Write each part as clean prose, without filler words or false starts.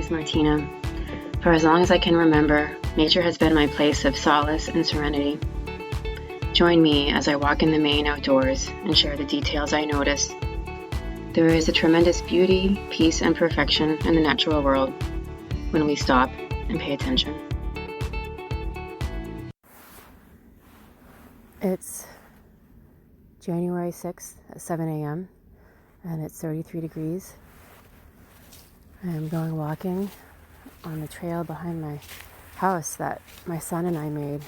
is Martina. For as long as I can remember, nature has been my place of solace and serenity. Join me as I walk in the Maine outdoors and share the details I notice. There is a tremendous beauty, peace, and perfection in the natural world when we stop and pay attention. It's January 6th at 7 a.m. and it's 33 degrees. I am going walking on the trail behind my house that my son and I made.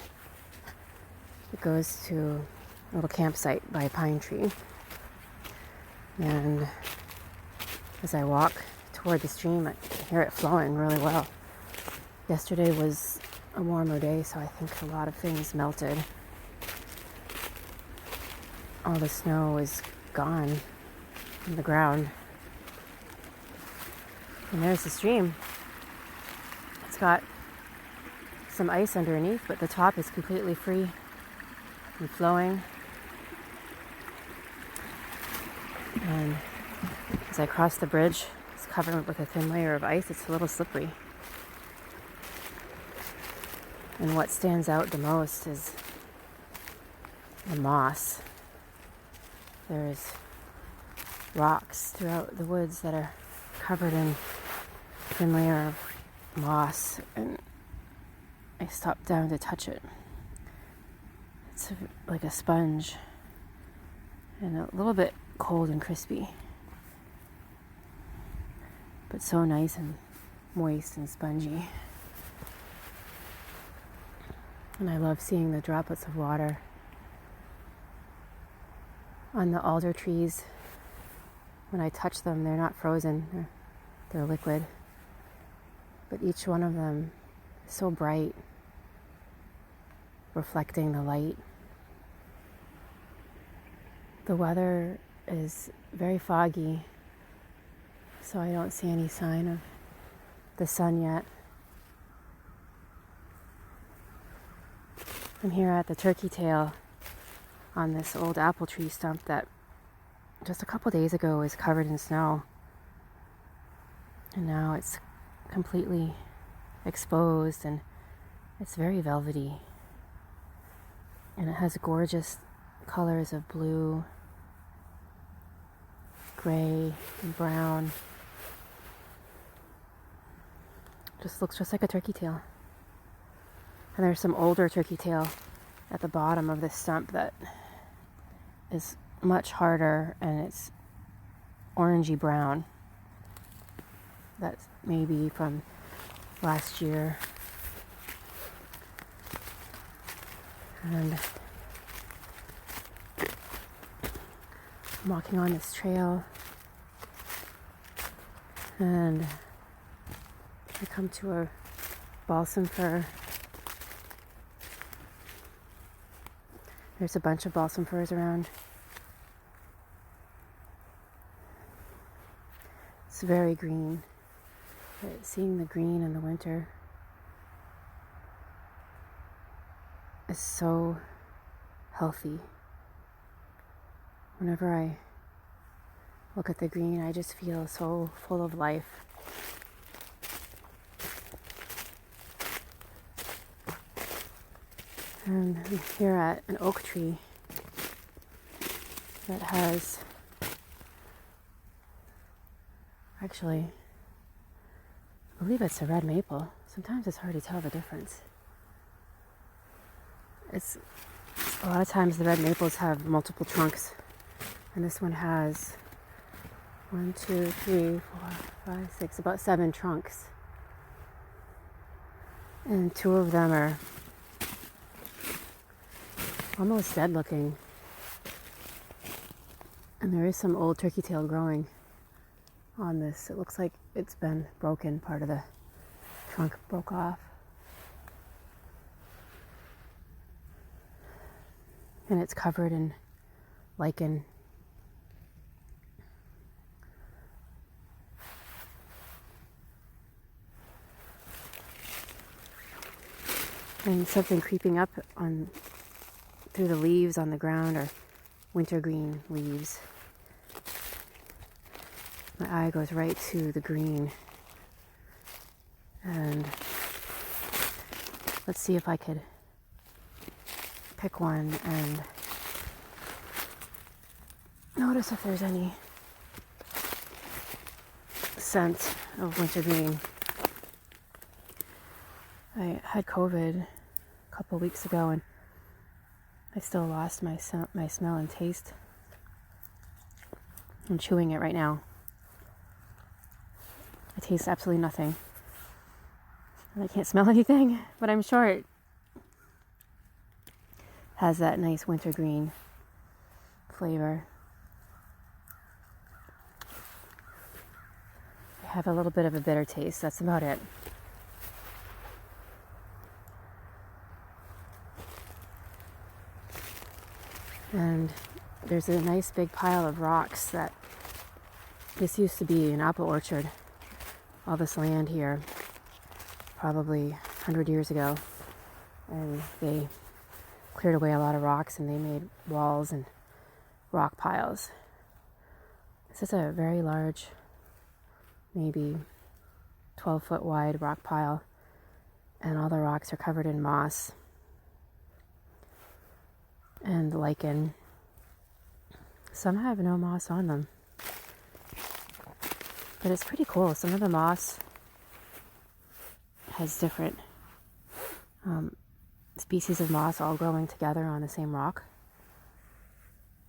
It goes to a little campsite by a pine tree. And as I walk toward the stream, I can hear it flowing really well. Yesterday was a warmer day, so I think a lot of things melted. All the snow is gone from the ground. And there's the stream. It's got some ice underneath, but the top is completely free and flowing. And as I cross the bridge, it's covered with a thin layer of ice. It's a little slippery. And what stands out the most is the moss. There's rocks throughout the woods that are covered in a thin layer of moss, and I stopped down to touch it. It's like a sponge and a little bit cold and crispy, but so nice and moist and spongy. And I love seeing the droplets of water on the alder trees. When I touch them, they're not frozen, they're liquid. But each one of them is so bright, reflecting the light. The weather is very foggy, so I don't see any sign of the sun yet. I'm here at the turkey tail on this old apple tree stump that just a couple days ago was covered in snow. And now it's completely exposed, and it's very velvety. And it has gorgeous colors of blue, gray, and brown. Just looks just like a turkey tail. And there's some older turkey tail at the bottom of this stump that is much harder, and it's orangey brown. That's maybe from last year. And I'm walking on this trail, and I come to a balsam fir. There's a bunch of balsam firs around. It's very green. But seeing the green in the winter is so healthy. Whenever I look at the green, I just feel so full of life. And I'm here at an oak tree that has, actually, I believe it's a red maple. Sometimes it's hard to tell the difference. It's a lot of times the red maples have multiple trunks, and this one has 1, 2, 3, 4, 5, 6, about 7 trunks. And 2 of them are almost dead looking. And there is some old turkey tail growing on this. It looks like it's been broken. Part of the trunk broke off. And it's covered in lichen. And something creeping up on through the leaves on the ground are wintergreen leaves. My eye goes right to the green. And let's see if I could pick one and notice if there's any scent of wintergreen. I had COVID a couple weeks ago and I still lost my smell and taste. I'm chewing it right now. I taste absolutely nothing. And I can't smell anything, but I'm sure it has that nice wintergreen flavor. I have a little bit of a bitter taste, that's about it. And there's a nice big pile of rocks that this used to be an apple orchard. All this land here, probably 100 years ago. And they cleared away a lot of rocks and they made walls and rock piles. This is a very large, maybe 12-foot wide rock pile. And all the rocks are covered in moss and lichen. Some have no moss on them. But it's pretty cool. Some of the moss has different species of moss all growing together on the same rock.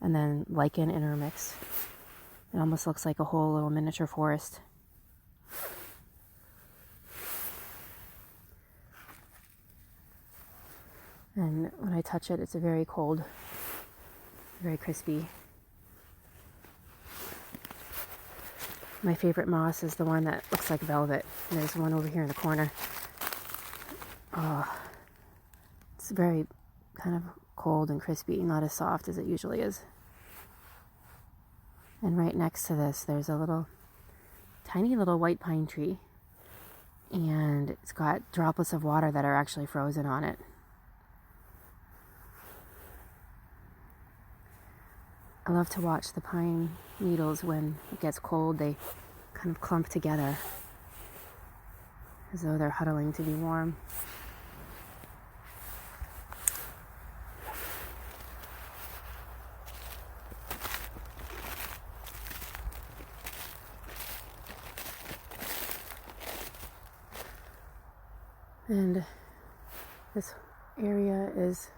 And then lichen intermix. It almost looks like a whole little miniature forest. And when I touch it, it's very cold, very crispy. My favorite moss is the one that looks like velvet. And there's one over here in the corner. Oh, it's very kind of cold and crispy, not as soft as it usually is. And right next to this, there's a tiny little white pine tree. And it's got droplets of water that are actually frozen on it. I love to watch the pine needles when it gets cold. They kind of clump together as though they're huddling to be warm. And this area is,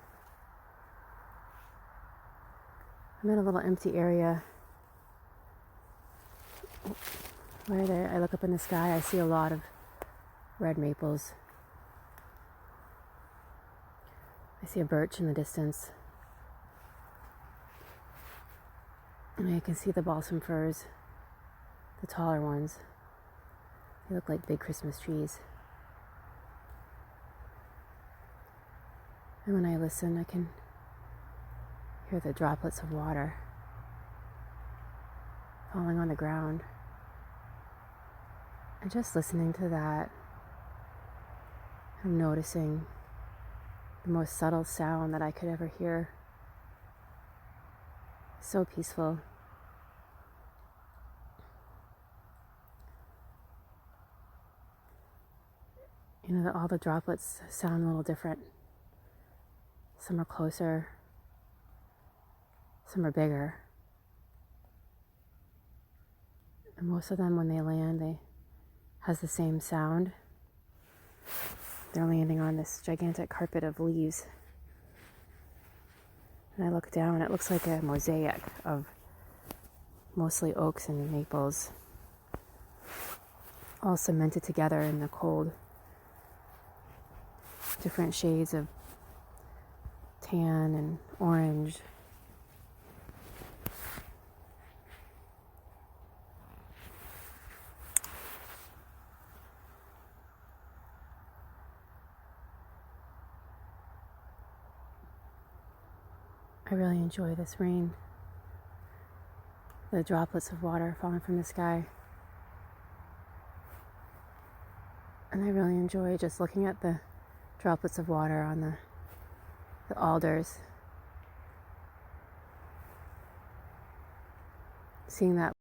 I'm in a little empty area where I look up in the sky, I see a lot of red maples. I see a birch in the distance. And I can see the balsam firs, the taller ones. They look like big Christmas trees. And when I listen, I can hear the droplets of water falling on the ground. And just listening to that, I'm noticing the most subtle sound that I could ever hear. So peaceful. You know, all the droplets sound a little different. Some are closer, some are bigger. And most of them, when they land, they has the same sound. They're landing on this gigantic carpet of leaves. And I look down, it looks like a mosaic of mostly oaks and maples, all cemented together in the cold. Different shades of tan and orange. I really enjoy this rain. The droplets of water falling from the sky. And I really enjoy just looking at the droplets of water on the alders. Seeing that